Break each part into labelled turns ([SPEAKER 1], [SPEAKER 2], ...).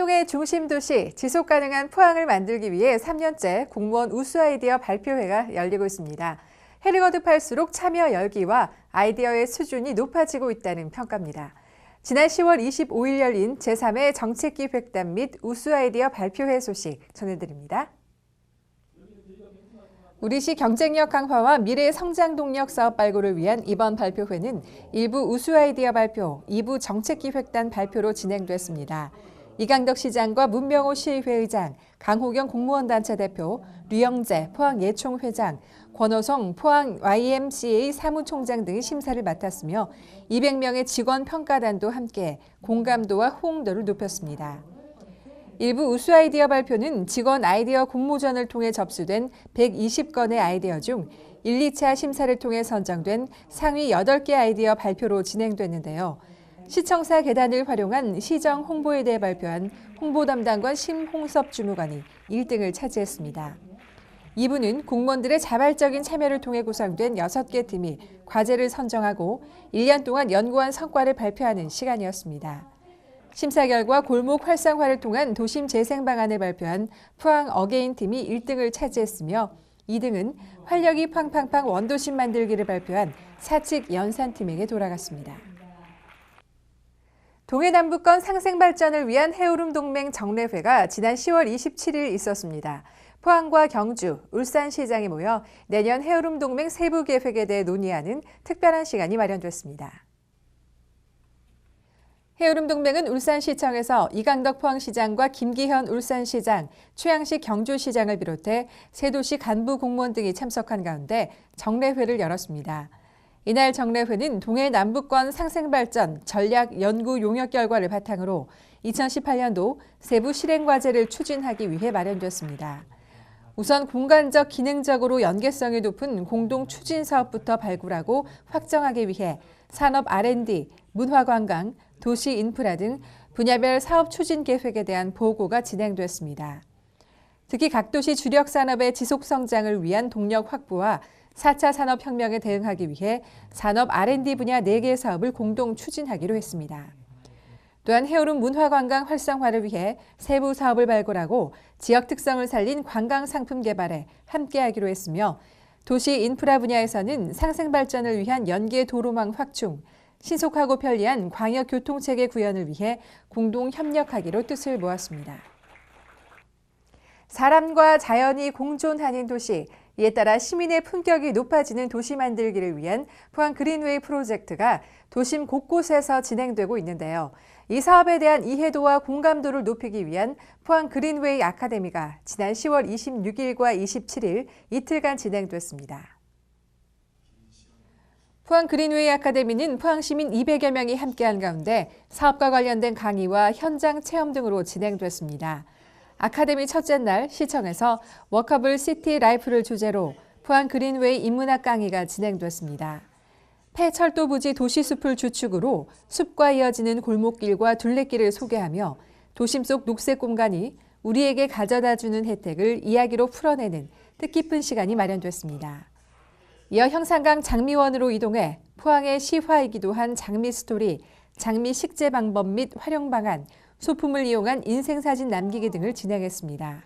[SPEAKER 1] 활동의 중심 도시, 지속 가능한 포항을 만들기 위해 3년째 공무원 우수 아이디어 발표회가 열리고 있습니다. 해를 거듭할수록 참여 열기와 아이디어의 수준이 높아지고 있다는 평가입니다. 지난 10월 25일 열린 제3회 정책기획단 및 우수 아이디어 발표회 소식 전해드립니다. 우리시 경쟁력 강화와 미래 성장 동력 사업 발굴을 위한 이번 발표회는 1부 우수 아이디어 발표, 2부 정책기획단 발표로 진행됐습니다. 이강덕 시장과 문명호 시의회의장, 강호경 공무원단체 대표, 류영재 포항예총회장, 권호성 포항 YMCA 사무총장 등이 심사를 맡았으며 200명의 직원 평가단도 함께 공감도와 호응도를 높였습니다. 일부 우수 아이디어 발표는 직원 아이디어 공모전을 통해 접수된 120건의 아이디어 중 1, 2차 심사를 통해 선정된 상위 8개 아이디어 발표로 진행됐는데요. 시청사 계단을 활용한 시정 홍보에 대해 발표한 홍보담당관 심홍섭 주무관이 1등을 차지했습니다. 2부는 공무원들의 자발적인 참여를 통해 구성된 6개 팀이 과제를 선정하고 1년 동안 연구한 성과를 발표하는 시간이었습니다. 심사 결과 골목 활성화를 통한 도심 재생 방안을 발표한 포항 어게인 팀이 1등을 차지했으며 2등은 활력이 팡팡팡 원도심 만들기를 발표한 사측 연산팀에게 돌아갔습니다. 동해남북권 상생발전을 위한 해오름 동맹 정례회가 지난 10월 27일 있었습니다. 포항과 경주, 울산시장이 모여 내년 해오름 동맹 세부 계획에 대해 논의하는 특별한 시간이 마련됐습니다. 해오름 동맹은 울산시청에서 이강덕 포항시장과 김기현 울산시장, 최양식 경주시장을 비롯해 세 도시 간부 공무원 등이 참석한 가운데 정례회를 열었습니다. 이날 정례회는 동해남북권 상생발전 전략 연구 용역 결과를 바탕으로 2018년도 세부 실행과제를 추진하기 위해 마련됐습니다. 우선 공간적 기능적으로 연계성이 높은 공동 추진 사업부터 발굴하고 확정하기 위해 산업 R&D, 문화관광, 도시 인프라 등 분야별 사업 추진 계획에 대한 보고가 진행됐습니다. 특히 각 도시 주력 산업의 지속 성장을 위한 동력 확보와 4차 산업혁명에 대응하기 위해 산업 R&D 분야 4개 사업을 공동 추진하기로 했습니다. 또한 해오름 문화관광 활성화를 위해 세부 사업을 발굴하고 지역 특성을 살린 관광 상품 개발에 함께하기로 했으며 도시 인프라 분야에서는 상생발전을 위한 연계 도로망 확충, 신속하고 편리한 광역교통체계 구현을 위해 공동 협력하기로 뜻을 모았습니다. 사람과 자연이 공존하는 도시, 이에 따라 시민의 품격이 높아지는 도시 만들기를 위한 포항 그린웨이 프로젝트가 도심 곳곳에서 진행되고 있는데요. 이 사업에 대한 이해도와 공감도를 높이기 위한 포항 그린웨이 아카데미가 지난 10월 26일과 27일 이틀간 진행됐습니다. 포항 그린웨이 아카데미는 포항 시민 200여 명이 함께한 가운데 사업과 관련된 강의와 현장 체험 등으로 진행됐습니다. 아카데미 첫째 날 시청에서 워커블 시티 라이프를 주제로 포항 그린웨이 인문학 강의가 진행됐습니다. 폐철도 부지 도시숲을 주축으로 숲과 이어지는 골목길과 둘레길을 소개하며 도심 속 녹색 공간이 우리에게 가져다주는 혜택을 이야기로 풀어내는 뜻깊은 시간이 마련됐습니다. 이어 형산강 장미원으로 이동해 포항의 시화이기도 한 장미 스토리, 장미 식재 방법 및 활용 방안, 소품을 이용한 인생사진 남기기 등을 진행했습니다.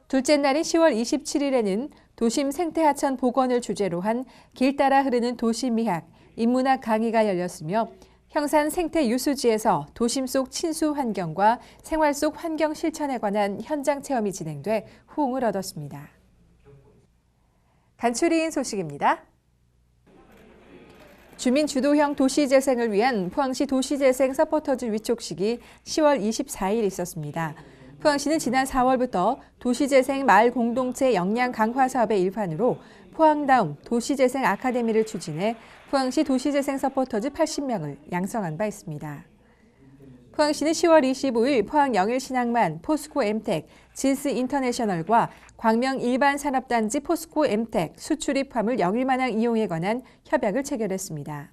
[SPEAKER 1] 둘째 날인 10월 27일에는 도심 생태하천 복원을 주제로 한 길 따라 흐르는 도시미학, 인문학 강의가 열렸으며 형산 생태유수지에서 도심 속 친수 환경과 생활 속 환경 실천에 관한 현장 체험이 진행돼 호응을 얻었습니다. 간추린 소식입니다. 주민 주도형 도시재생을 위한 포항시 도시재생 서포터즈 위촉식이 10월 24일 있었습니다. 포항시는 지난 4월부터 도시재생 마을 공동체 역량 강화 사업의 일환으로 포항다움 도시재생 아카데미를 추진해 포항시 도시재생 서포터즈 80명을 양성한 바 있습니다. 포항시는 10월 25일 포항 영일신항만 포스코 엠텍, 진스 인터내셔널과 광명 일반산업단지 포스코 엠텍 수출입 화물 영일만항 이용에 관한 협약을 체결했습니다.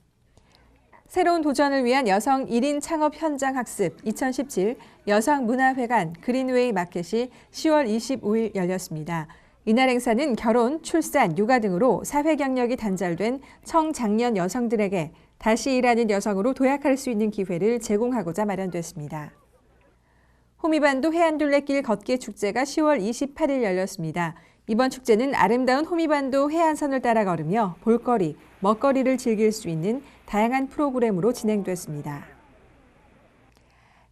[SPEAKER 1] 새로운 도전을 위한 여성 1인 창업 현장 학습 2017 여성문화회관 그린웨이 마켓이 10월 25일 열렸습니다. 이날 행사는 결혼, 출산, 육아 등으로 사회 경력이 단절된 청장년 여성들에게 다시 일하는 여성으로 도약할 수 있는 기회를 제공하고자 마련됐습니다. 호미반도 해안둘레길 걷기 축제가 10월 28일 열렸습니다. 이번 축제는 아름다운 호미반도 해안선을 따라 걸으며 볼거리, 먹거리를 즐길 수 있는 다양한 프로그램으로 진행됐습니다.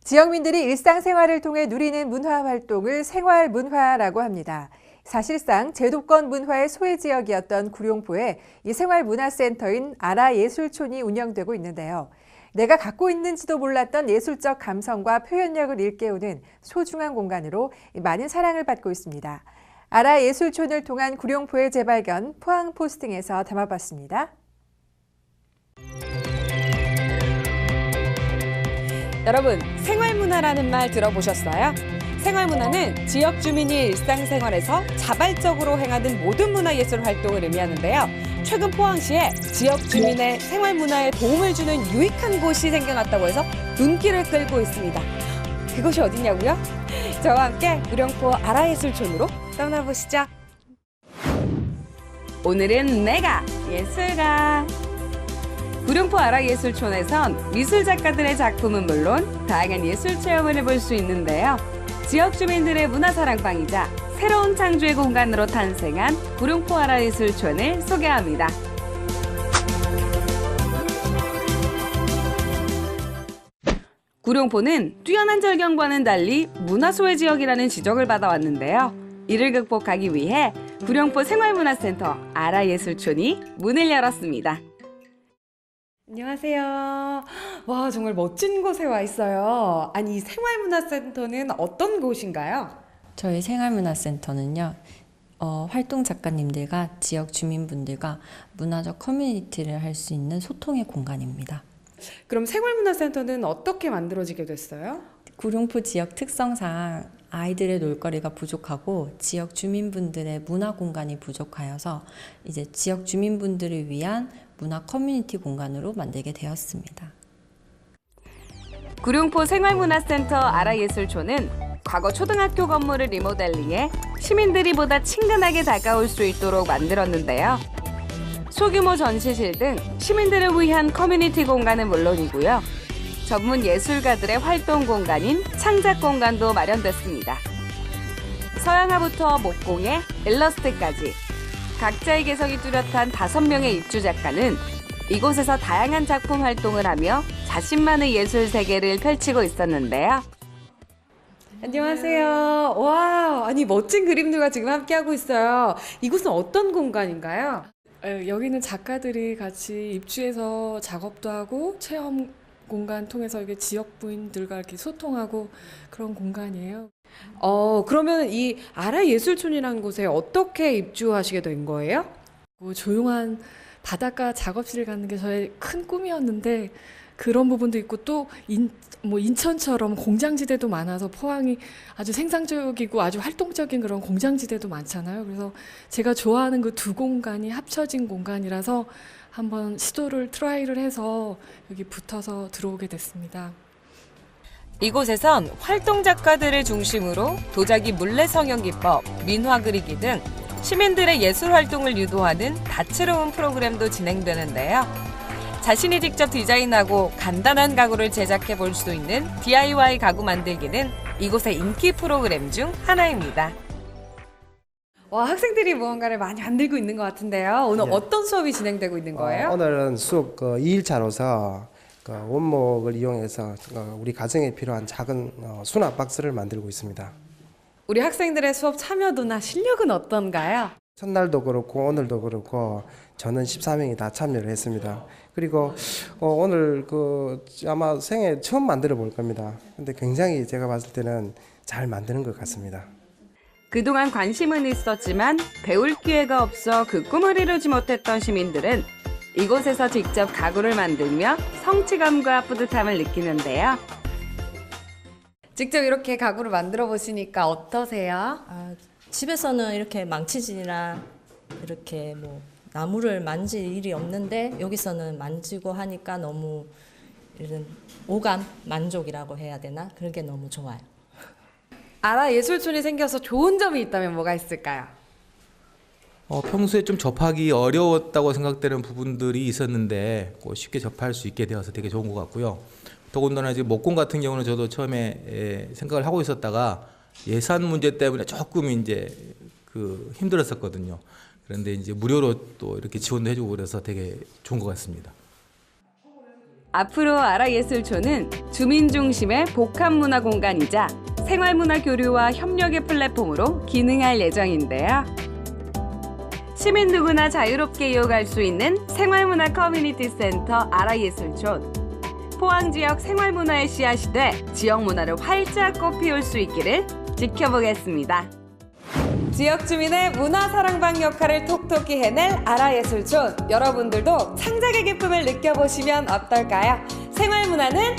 [SPEAKER 1] 지역민들이 일상생활을 통해 누리는 문화활동을 생활문화라고 합니다. 사실상 제도권 문화의 소외지역이었던 구룡포에 이 생활문화센터인 아라예술촌이 운영되고 있는데요. 내가 갖고 있는지도 몰랐던 예술적 감성과 표현력을 일깨우는 소중한 공간으로 많은 사랑을 받고 있습니다. 아라예술촌을 통한 구룡포의 재발견 포항 포스팅에서 담아봤습니다.
[SPEAKER 2] 여러분, 생활문화라는 말 들어보셨어요? 생활문화는 지역 주민이 일상생활에서 자발적으로 행하는 모든 문화예술 활동을 의미하는데요. 최근 포항시에 지역 주민의 생활문화에 도움을 주는 유익한 곳이 생겨났다고 해서 눈길을 끌고 있습니다. 그곳이 어디냐고요? 저와 함께 구룡포 아라예술촌으로 떠나보시죠. 오늘은 내가 예술가. 구룡포 아라예술촌에선 미술작가들의 작품은 물론 다양한 예술 체험을 해볼 수 있는데요. 지역 주민들의 문화사랑방이자 새로운 창조의 공간으로 탄생한 구룡포 아라예술촌을 소개합니다. 구룡포는 뛰어난 절경과는 달리 문화소외 지역이라는 지적을 받아왔는데요. 이를 극복하기 위해 구룡포 생활문화센터 아라예술촌이 문을 열었습니다. 안녕하세요. 와, 정말 멋진 곳에 와 있어요. 아니, 이 생활문화센터는 어떤 곳인가요?
[SPEAKER 3] 저희 생활문화센터는요, 활동 작가님들과 지역 주민분들과 문화적 커뮤니티를 할 수 있는 소통의 공간입니다.
[SPEAKER 2] 그럼 생활문화센터는 어떻게 만들어지게 됐어요?
[SPEAKER 3] 구룡포 지역 특성상 아이들의 놀거리가 부족하고 지역 주민분들의 문화 공간이 부족하여서 이제 지역 주민분들을 위한 문화 커뮤니티 공간으로 만들게 되었습니다.
[SPEAKER 2] 구룡포 생활문화센터 아라예술촌은 과거 초등학교 건물을 리모델링해 시민들이 보다 친근하게 다가올 수 있도록 만들었는데요. 소규모 전시실 등 시민들을 위한 커뮤니티 공간은 물론이고요. 전문 예술가들의 활동 공간인 창작 공간도 마련됐습니다. 서양화부터 목공에 일러스트까지 각자의 개성이 뚜렷한 5명의 입주 작가는 이곳에서 다양한 작품 활동을 하며 자신만의 예술 세계를 펼치고 있었는데요. 안녕하세요. 와, 아니 멋진 그림들과 지금 함께하고 있어요. 이곳은 어떤 공간인가요?
[SPEAKER 4] 여기는 작가들이 같이 입주해서 작업도 하고 체험 공간 통해서 이게 지역부인들과 이렇게 소통하고 그런 공간이에요.
[SPEAKER 2] 그러면 이 아라예술촌이라는 곳에 어떻게 입주하시게 된 거예요?
[SPEAKER 4] 조용한 바닷가 작업실을 갖는 게 저의 큰 꿈이었는데 그런 부분도 있고 또 인천처럼 공장지대도 많아서 포항이 아주 생산적이고 아주 활동적인 그런 공장지대도 많잖아요. 그래서 제가 좋아하는 그 두 공간이 합쳐진 공간이라서 한번 트라이를 해서 여기 붙어서 들어오게 됐습니다.
[SPEAKER 2] 이곳에선 활동 작가들을 중심으로 도자기 물레 성형 기법, 민화 그리기 등 시민들의 예술 활동을 유도하는 다채로운 프로그램도 진행되는데요. 자신이 직접 디자인하고 간단한 가구를 제작해 볼 수 있는 DIY 가구 만들기는 이곳의 인기 프로그램 중 하나입니다. 와, 학생들이 무언가를 많이 만들고 있는 것 같은데요. 오늘
[SPEAKER 5] 네.
[SPEAKER 2] 어떤 수업이 진행되고 있는 거예요?
[SPEAKER 5] 오늘은 수업 2일차로서 원목을 이용해서 우리 가정에 필요한 작은 수납 박스를 만들고 있습니다.
[SPEAKER 2] 우리 학생들의 수업 참여도나 실력은 어떤가요?
[SPEAKER 5] 첫날도 그렇고 오늘도 그렇고 저는 14명이 다 참여를 했습니다. 그리고 오늘 아마 생애 처음 만들어 볼 겁니다. 근데 굉장히 제가 봤을 때는 잘 만드는 것 같습니다.
[SPEAKER 2] 그동안 관심은 있었지만 배울 기회가 없어 그 꿈을 이루지 못했던 시민들은 이곳에서 직접 가구를 만들며 성취감과 뿌듯함을 느끼는데요. 직접 이렇게 가구를 만들어 보시니까 어떠세요?
[SPEAKER 6] 집에서는 이렇게 망치질이나 이렇게 나무를 만질 일이 없는데 여기서는 만지고 하니까 너무 이런 오감 만족이라고 해야 되나? 그런 게 너무 좋아요.
[SPEAKER 2] 아라예술촌이 생겨서 좋은 점이 있다면 뭐가 있을까요?
[SPEAKER 7] 평소에 좀 접하기 어려웠다고 생각되는 부분들이 있었는데 쉽게 접할 수 있게 되어서 되게 좋은 것 같고요. 더군다나 이제 목공 같은 경우는 저도 처음에 생각을 하고 있었다가 예산 문제 때문에 조금 이제 그 힘들었었거든요. 그런데 이제 무료로 또 이렇게 지원도 해주고 그래서 되게 좋은 것 같습니다.
[SPEAKER 2] 앞으로 아라예술촌은 주민 중심의 복합문화 공간이자 생활문화 교류와 협력의 플랫폼으로 기능할 예정인데요. 시민 누구나 자유롭게 이용할 수 있는 생활문화 커뮤니티 센터 아라예술촌. 포항 지역 생활문화의 씨앗이 돼 지역 문화를 활짝 꽃피울 수 있기를 지켜보겠습니다. 지역 주민의 문화 사랑방 역할을 톡톡히 해낼 아라예술촌. 여러분들도 창작의 기쁨을 느껴보시면 어떨까요? 생활문화는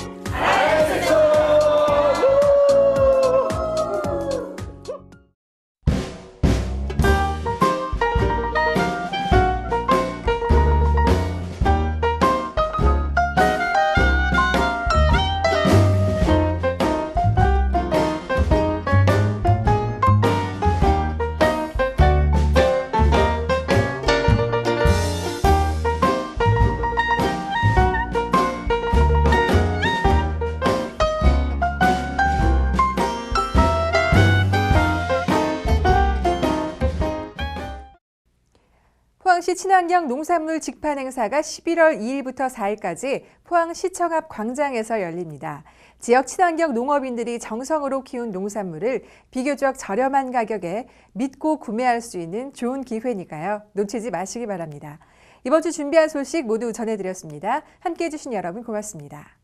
[SPEAKER 1] 포항시 친환경 농산물 직판 행사가 11월 2일부터 4일까지 포항시청 앞 광장에서 열립니다. 지역 친환경 농업인들이 정성으로 키운 농산물을 비교적 저렴한 가격에 믿고 구매할 수 있는 좋은 기회니까요. 놓치지 마시기 바랍니다. 이번 주 준비한 소식 모두 전해드렸습니다. 함께해 주신 여러분 고맙습니다.